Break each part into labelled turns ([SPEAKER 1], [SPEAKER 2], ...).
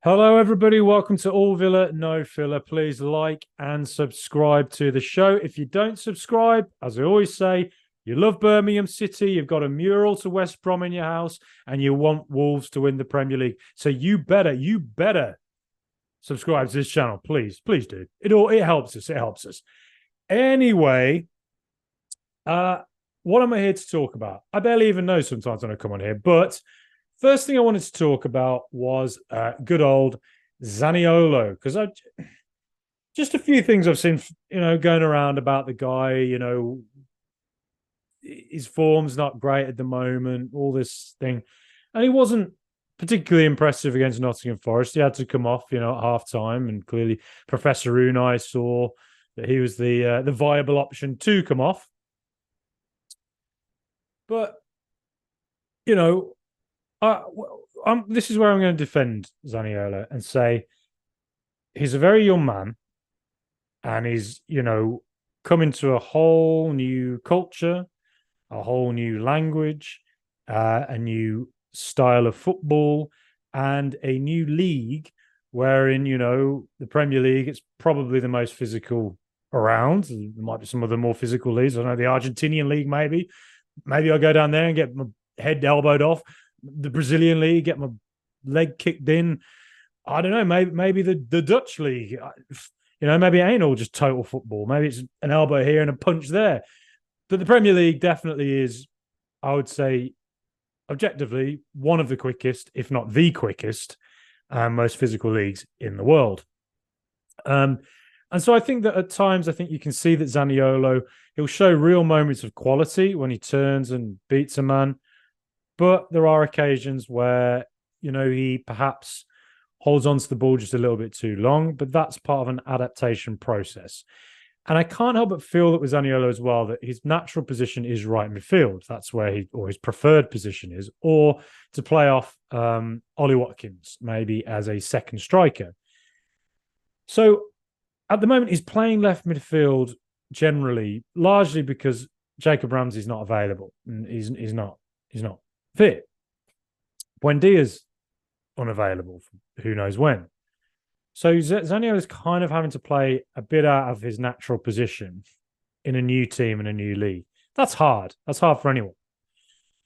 [SPEAKER 1] Hello, everybody. Welcome to All Villa, No Filler. Please like and subscribe to the show. If you don't subscribe, as I always say, you love Birmingham City, you've got a mural to West Brom in your house, and you want Wolves to win the Premier League. So you better subscribe to this channel, please. Please do. It helps us. It helps us. Anyway, uh, what am I here to talk about? I barely even know sometimes when I come on here, but first thing I wanted to talk about was good old Zaniolo, because I just a few things I've seen, going around about the guy. His form's not great at the moment, all this thing, and he wasn't particularly impressive against Nottingham Forest. He had to come off, at half time, and clearly Professor Unai saw that he was the viable option to come off. But you know, this is where I'm going to defend Zaniolo and say he's a very young man, and he's coming to a whole new culture, a whole new language, a new style of football, and a new league wherein the Premier League, it's probably the most physical around. There might be some other more physical leagues. I know the Argentinian league, maybe I'll go down there and get my head elbowed off. The Brazilian league, get my leg kicked in. I don't know. Maybe the Dutch league. Maybe it ain't all just total football. Maybe it's an elbow here and a punch there. But the Premier League definitely is, I would say, objectively, one of the quickest, if not the quickest, most physical leagues in the world. And so I think that at times, I think you can see that Zaniolo, he'll show real moments of quality when he turns and beats a man. But there are occasions where, he perhaps holds on to the ball just a little bit too long, but that's part of an adaptation process. And I can't help but feel that with Zaniolo as well, that his natural position is right midfield. That's where his preferred position is, or to play off Ollie Watkins, maybe as a second striker. So at the moment, he's playing left midfield generally, largely because Jacob Ramsey's not available. And he's not fit. Buendia's unavailable for who knows when. So Zaniolo is kind of having to play a bit out of his natural position in a new team and a new league. That's hard. That's hard for anyone.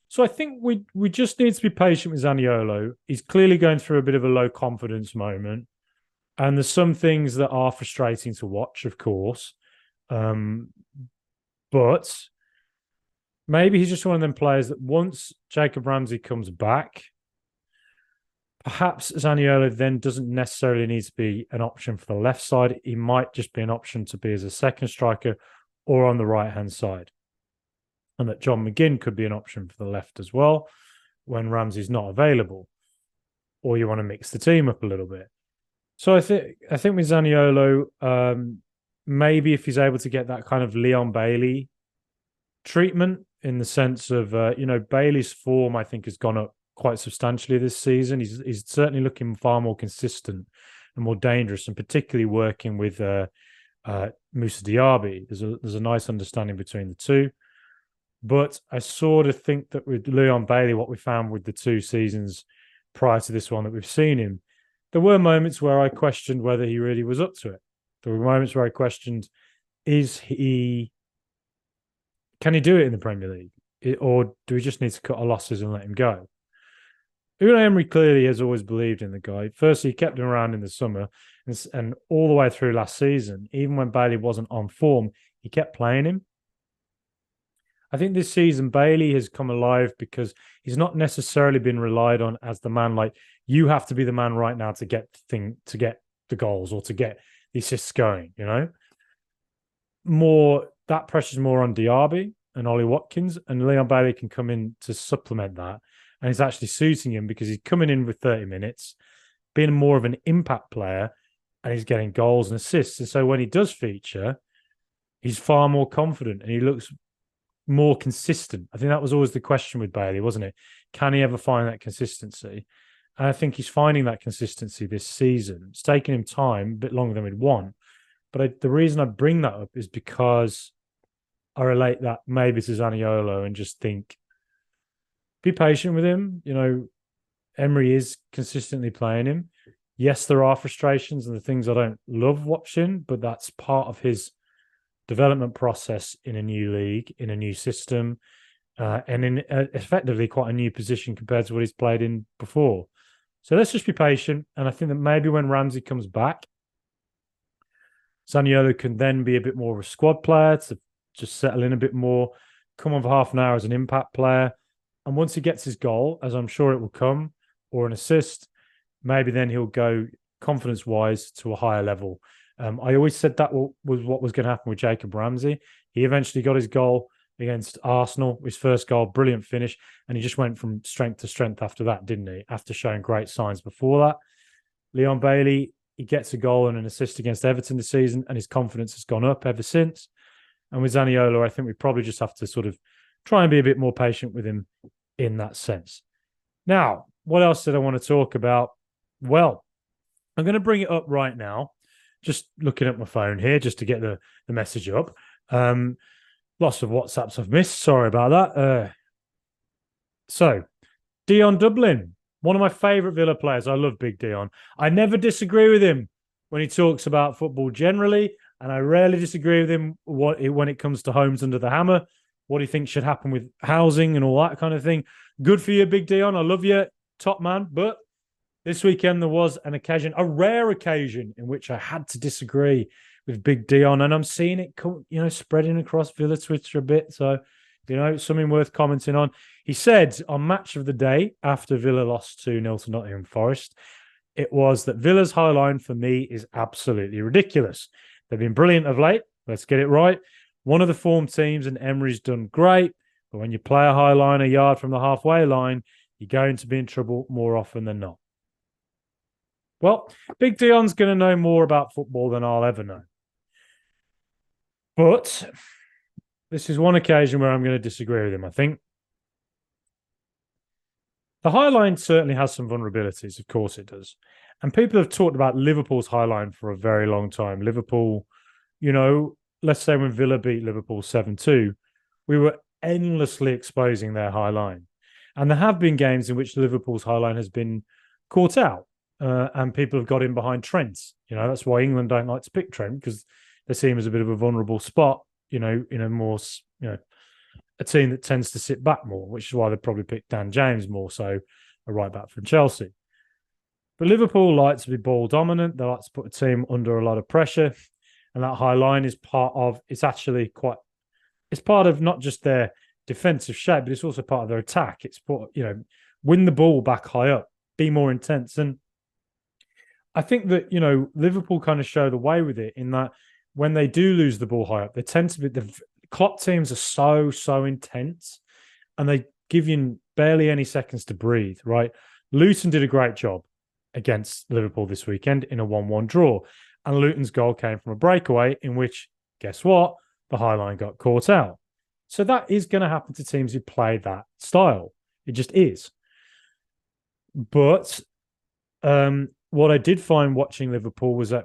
[SPEAKER 1] So I think we just need to be patient with Zaniolo. He's clearly going through a bit of a low confidence moment. And there's some things that are frustrating to watch, of course. But maybe he's just one of them players that once Jacob Ramsey comes back, perhaps Zaniolo then doesn't necessarily need to be an option for the left side. He might just be an option to be as a second striker or on the right-hand side. And that John McGinn could be an option for the left as well when Ramsey's not available. Or you want to mix the team up a little bit. So I think with Zaniolo, maybe if he's able to get that kind of Leon Bailey treatment, in the sense of Bailey's form, I think, has gone up quite substantially this season. He's certainly looking far more consistent and more dangerous, and particularly working with Moussa Diaby. There's a nice understanding between the two. But I sort of think that with Leon Bailey, what we found with the two seasons prior to this one that we've seen him, there were moments where I questioned whether he really was up to it. There were moments where I questioned, can he do it in the Premier League? Or do we just need to cut our losses and let him go? Unai Emery clearly has always believed in the guy. Firstly, he kept him around in the summer, and all the way through last season, even when Bailey wasn't on form, he kept playing him. I think this season, Bailey has come alive because he's not necessarily been relied on as the man, like, you have to be the man right now to get the goals or to get the assists going, That pressure's more on Diaby and Ollie Watkins, and Leon Bailey can come in to supplement that. And it's actually suiting him because he's coming in with 30 minutes, being more of an impact player, and he's getting goals and assists. And so when he does feature, he's far more confident and he looks more consistent. I think that was always the question with Bailey, wasn't it? Can he ever find that consistency? And I think he's finding that consistency this season. It's taken him time, a bit longer than we'd want. But the reason I bring that up is because I relate that maybe to Zaniolo and just think, be patient with him. Emery is consistently playing him. Yes, there are frustrations and the things I don't love watching, but that's part of his development process in a new league, in a new system, and in effectively quite a new position compared to what he's played in before. So let's just be patient. And I think that maybe when Ramsey comes back, Zaniolo can then be a bit more of a squad player to just settle in a bit more, come on for half an hour as an impact player. And once he gets his goal, as I'm sure it will come, or an assist, maybe then he'll go confidence-wise to a higher level. I always said that was what was going to happen with Jacob Ramsey. He eventually got his goal against Arsenal, his first goal, brilliant finish, and he just went from strength to strength after that, didn't he? After showing great signs before that. Leon Bailey, he gets a goal and an assist against Everton this season, and his confidence has gone up ever since. And with Zaniolo, I think we probably just have to sort of try and be a bit more patient with him in that sense. Now, what else did I want to talk about? Well, I'm going to bring it up right now. Just looking at my phone here, just to get the message up. Lots of WhatsApps I've missed. Sorry about that. So, Dion Dublin, one of my favourite Villa players. I love Big Dion. I never disagree with him when he talks about football generally, and I rarely disagree with him when it comes to homes under the hammer, what he thinks should happen with housing and all that kind of thing. Good for you, Big Dion. I love you, top man. But this weekend there was an occasion, a rare occasion, in which I had to disagree with Big Dion, and I'm seeing it, spreading across Villa Twitter a bit. So, something worth commenting on. He said on Match of the Day, after Villa lost 2-0 to Nottingham Forest, it was that Villa's HighLine for me is absolutely ridiculous. They've been brilliant of late. Let's get it right. One of the form teams, and Emery's done great. But when you play a HighLine a yard from the halfway line, you're going to be in trouble more often than not. Well, Big Dion's going to know more about football than I'll ever know. But this is one occasion where I'm going to disagree with him, I think. The HighLine certainly has some vulnerabilities, of course it does. And people have talked about Liverpool's HighLine for a very long time. Liverpool, let's say when Villa beat Liverpool 7-2, we were endlessly exposing their HighLine. And there have been games in which Liverpool's HighLine has been caught out. And people have got in behind Trent. That's why England don't like to pick Trent, because they see him as a bit of a vulnerable spot, in a more, a team that tends to sit back more, which is why they probably picked Dan James more so, a right back from Chelsea. But Liverpool like to be ball dominant. They like to put a team under a lot of pressure. And that HighLine is it's part of not just their defensive shape, but it's also part of their attack. It's win the ball back high up, be more intense. And I think that, Liverpool kind of show the way with it in that when they do lose the ball high up, they tend to be, the Klopp teams are so intense, and they give you barely any seconds to breathe, right? Luton did a great job against Liverpool this weekend in a 1-1 draw. And Luton's goal came from a breakaway in which, guess what? The HighLine got caught out. So that is going to happen to teams who play that style. It just is. But what I did find watching Liverpool was that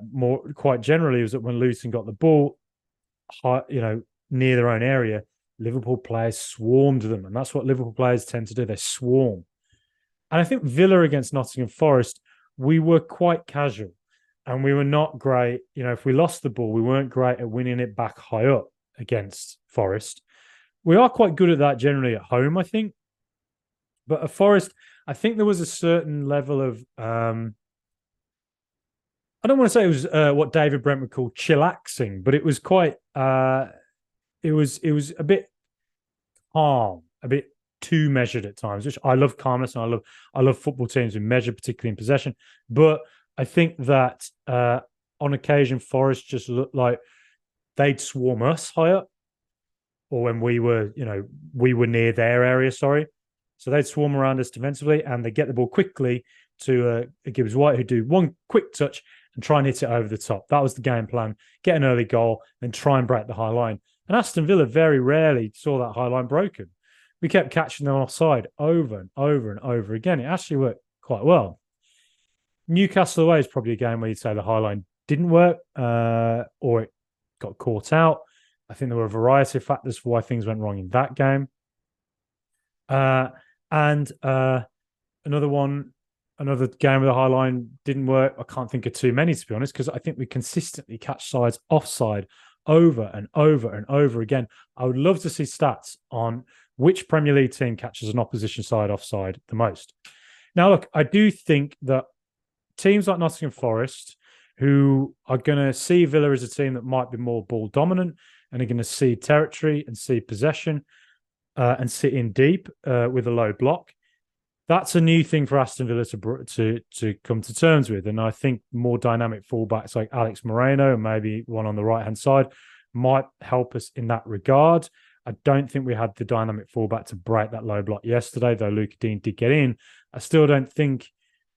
[SPEAKER 1] quite generally was that when Luton got the ball, near their own area, Liverpool players swarmed them. And that's what Liverpool players tend to do. They swarm. And I think Villa against Nottingham Forest, we were quite casual and we were not great. If we lost the ball, we weren't great at winning it back high up against Forest. We are quite good at that generally at home, I think. But at Forest, I think there was a certain level of, I don't want to say it was what David Brent would call chillaxing, but it was quite, it was a bit calm, a bit too measured at times, which I love calmness, and I love football teams who measure, particularly in possession. But I think that on occasion, Forest just looked like they'd swarm us high up, or when we were near their area, sorry. So they'd swarm around us defensively, and they get the ball quickly to Gibbs White, who do one quick touch and try and hit it over the top. That was the game plan. Get an early goal, then try and break the HighLine. And Aston Villa very rarely saw that HighLine broken. We kept catching them offside over and over and over again. It actually worked quite well. Newcastle away is probably a game where you'd say the HighLine didn't work or it got caught out. I think there were a variety of factors for why things went wrong in that game. And another one, another game with the high line didn't work. I can't think of too many, to be honest, because I think we consistently catch sides offside over and over and over again. I would love to see stats on which Premier League team catches an opposition side offside the most. Now, look, I do think that teams like Nottingham Forest, who are going to see Villa as a team that might be more ball dominant and are going to see territory and see possession and sit in deep with a low block, that's a new thing for Aston Villa to come to terms with. And I think more dynamic fullbacks like Alex Moreno and maybe one on the right-hand side might help us in that regard. I don't think we had the dynamic fullback to break that low block yesterday, though Luca Dean did get in. I still don't think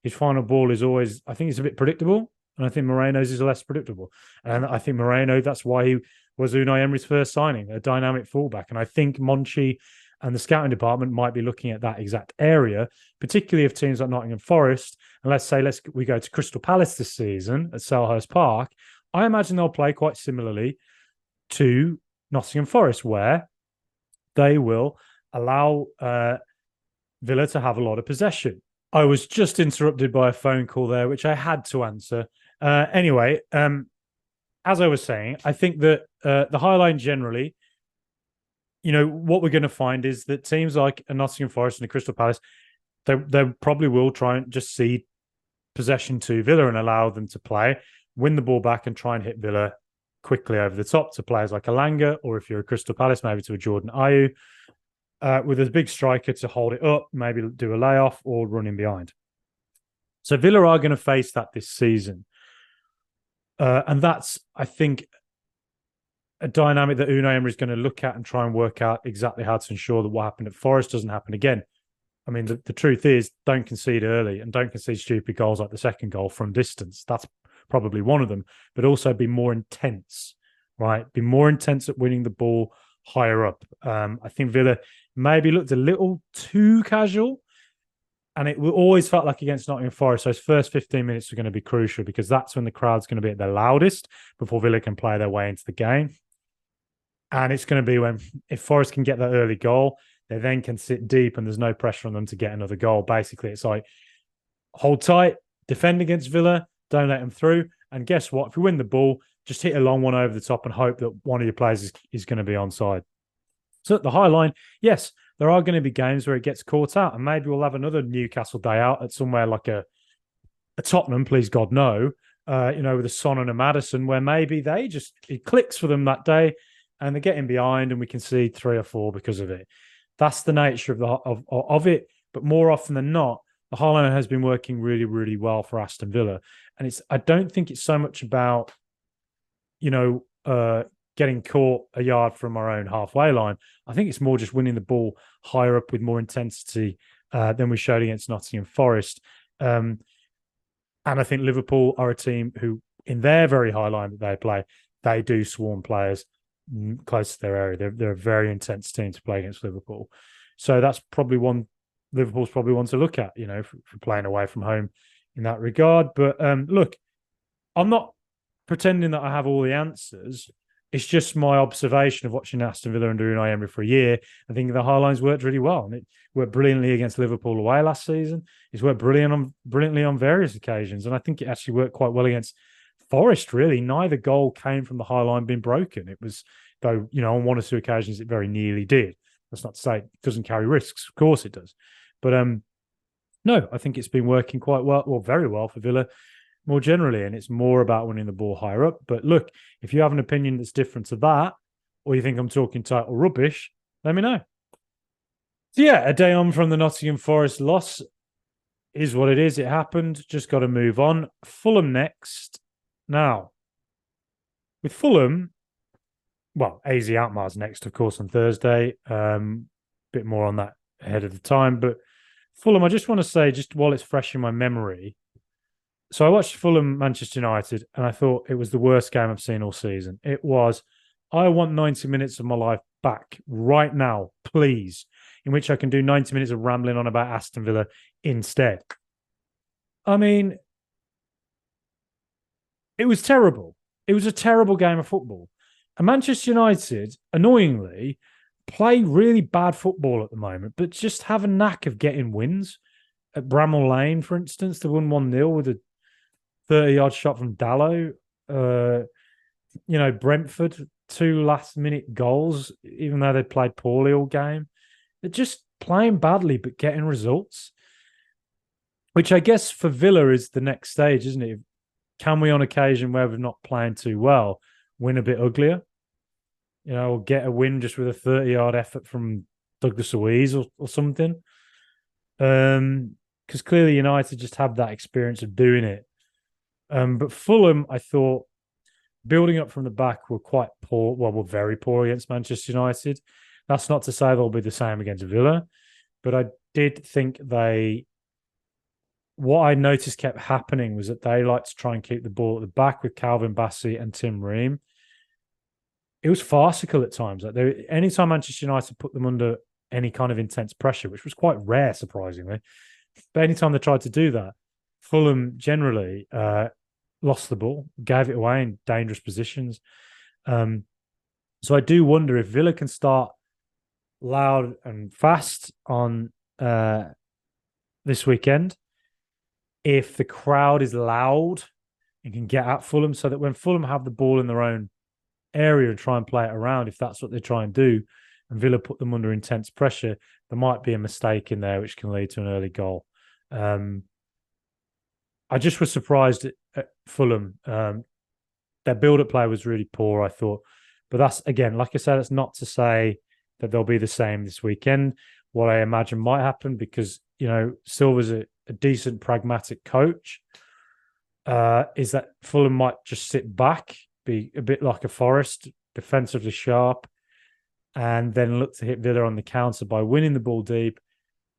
[SPEAKER 1] his final ball is always, I think it's a bit predictable. And I think Moreno's is less predictable. And I think Moreno, that's why he was Unai Emery's first signing, a dynamic fullback. And I think Monchi and the scouting department might be looking at that exact area, particularly if teams like Nottingham Forest, and let's say we go to Crystal Palace this season at Selhurst Park, I imagine they'll play quite similarly to Nottingham Forest, where they will allow Villa to have a lot of possession. I was just interrupted by a phone call there, which I had to answer. Anyway, as I was saying, I think that the high line generally, what we're going to find is that teams like a Nottingham Forest and a Crystal Palace, they probably will try and just cede possession to Villa and allow them to play, win the ball back and try and hit Villa quickly over the top to players like Alanga, or if you're a Crystal Palace, maybe to a Jordan Ayew, with a big striker to hold it up, maybe do a layoff or run in behind. So Villa are going to face that this season. And that's, I think, a dynamic that Unai Emery is going to look at and try and work out exactly how to ensure that what happened at Forest doesn't happen again. I mean, the truth is, don't concede early and don't concede stupid goals like the second goal from distance. That's probably one of them, but also be more intense, right? Be more intense at winning the ball higher up. I think Villa maybe looked a little too casual, and it always felt like against Nottingham Forest, those first 15 minutes are going to be crucial because that's when the crowd's going to be at their loudest before Villa can play their way into the game. And it's going to be when, if Forest can get that early goal, they then can sit deep and there's no pressure on them to get another goal. Basically, it's like, hold tight, defend against Villa, don't let them through. And guess what? If you win the ball, just hit a long one over the top and hope that one of your players is going to be onside. So at the high line, yes, there are going to be games where it gets caught out. And maybe we'll have another Newcastle day out at somewhere like a Tottenham, please God, no, with a Son and a Maddison, where maybe it clicks for them that day and they're getting behind and we can see 3 or 4 because of it. That's the nature of it. But more often than not, the high line has been working really, really well for Aston Villa. And I don't think it's so much about, getting caught a yard from our own halfway line. I think it's more just winning the ball higher up with more intensity than we showed against Nottingham Forest. And I think Liverpool are a team who, in their very high line that they play, they do swarm players close to their area. They're a very intense team to play against Liverpool. So that's probably Liverpool's probably one to look at, for playing away from home in that regard. But look, I'm not pretending that I have all the answers. It's just my observation of watching Aston Villa under Unai Emery for a year. I think the high lines worked really well. And it worked brilliantly against Liverpool away last season. It's worked brilliantly on various occasions. And I think it actually worked quite well against Forest, really. Neither goal came from the high line being broken. It was, though, on 1 or 2 occasions, it very nearly did. That's not to say it doesn't carry risks. Of course it does. But no, I think it's been working quite well, or very well for Villa more generally, and it's more about winning the ball higher up. But look, if you have an opinion that's different to that, or you think I'm talking title rubbish, let me know. So yeah, a day on from the Nottingham Forest loss is what it is. It happened. Just got to move on. Fulham next. Now, with Fulham, well, AZ Alkmaar's next, of course, on Thursday. Bit more on that ahead of the time. But Fulham, I just want to say, just while it's fresh in my memory, so I watched Fulham Manchester United and I thought it was the worst game I've seen all season. It was, I want 90 minutes of my life back right now, please, in which I can do 90 minutes of rambling on about Aston Villa instead. I mean, it was terrible. It was a terrible game of football. And Manchester United, annoyingly, play really bad football at the moment, but just have a knack of getting wins. at Bramall Lane, for instance, they won 1-0 with a 30-yard shot from Dallo. Brentford, 2 last-minute goals, even though they played poorly all game. They're just playing badly, but getting results, which I guess for Villa is the next stage, isn't it? Can we, on occasion where we're not playing too well, win a bit uglier? Or get a win just with a 30-yard effort from Douglas Luiz or something. Because clearly United just have that experience of doing it. But Fulham, I thought, building up from the back were quite poor. Well, were very poor against Manchester United. That's not to say they'll be the same against Villa, but I did think what I noticed kept happening was that they like to try and keep the ball at the back with Calvin Bassey and Tim Ream. It was farcical at times. Anytime Manchester United put them under any kind of intense pressure, which was quite rare, surprisingly, but anytime they tried to do that, Fulham generally lost the ball, gave it away in dangerous positions. So I do wonder if Villa can start loud and fast on this weekend, if the crowd is loud and can get at Fulham, so that when Fulham have the ball in their own area and try and play it around, if that's what they try and do, and Villa put them under intense pressure, there might be a mistake in there which can lead to an early goal. I just was surprised at Fulham. Their build-up play was really poor, I thought. But that's, again, like I said, it's not to say that they'll be the same this weekend. What I imagine might happen, because, Silva's a decent, pragmatic coach, is that Fulham might just sit back, be a bit like a Forest, defensively sharp, and then look to hit Villa on the counter by winning the ball deep.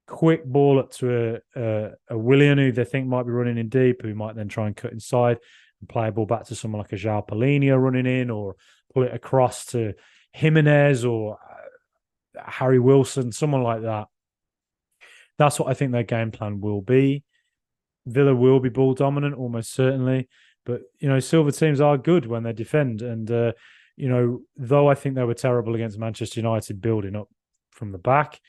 [SPEAKER 1] Quick ball up to a Willian who they think might be running in deep, who might then try and cut inside and play a ball back to someone like a João Palhinha running in, or pull it across to Jimenez or Harry Wilson, someone like that. That's what I think their game plan will be. Villa will be ball dominant, almost certainly. But, Silva teams are good when they defend. And, though I think they were terrible against Manchester United building up from the back,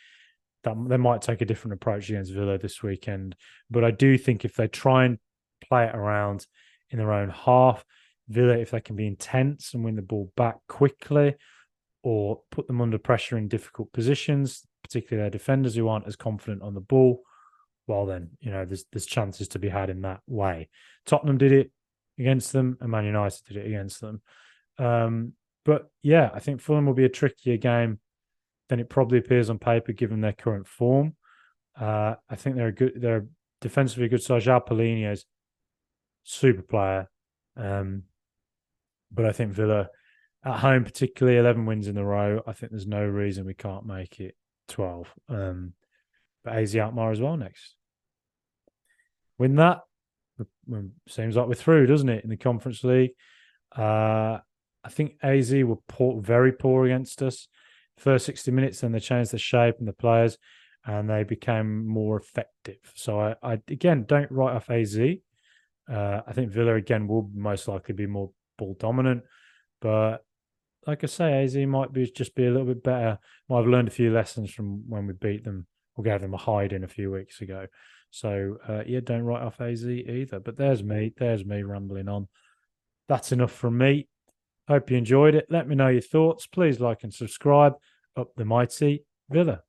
[SPEAKER 1] that they might take a different approach against Villa this weekend. But I do think if they try and play it around in their own half, Villa, if they can be intense and win the ball back quickly, or put them under pressure in difficult positions, particularly their defenders who aren't as confident on the ball, well then, there's chances to be had in that way. Tottenham did it against them, and Man United did it against them. But yeah, I think Fulham will be a trickier game than it probably appears on paper, given their current form. I think they're defensively a good side. João Palhinha is super player. But I think Villa at home, particularly 11 wins in a row, I think there's no reason we can't make it 12. But AZ Alkmaar as well next. Win that, seems like we're through, doesn't it, in the Conference League? I think AZ were very poor against us. First 60 minutes, then they changed the shape and the players, and they became more effective. So I again, don't write off AZ. I think Villa, again, will most likely be more ball dominant. But like I say, AZ might just be a little bit better. Might have learned a few lessons from when we beat them or gave them a hide in a few weeks ago. So, don't write off AZ either. But there's me rambling on. That's enough from me. Hope you enjoyed it. Let me know your thoughts. Please like and subscribe. Up the mighty Villa.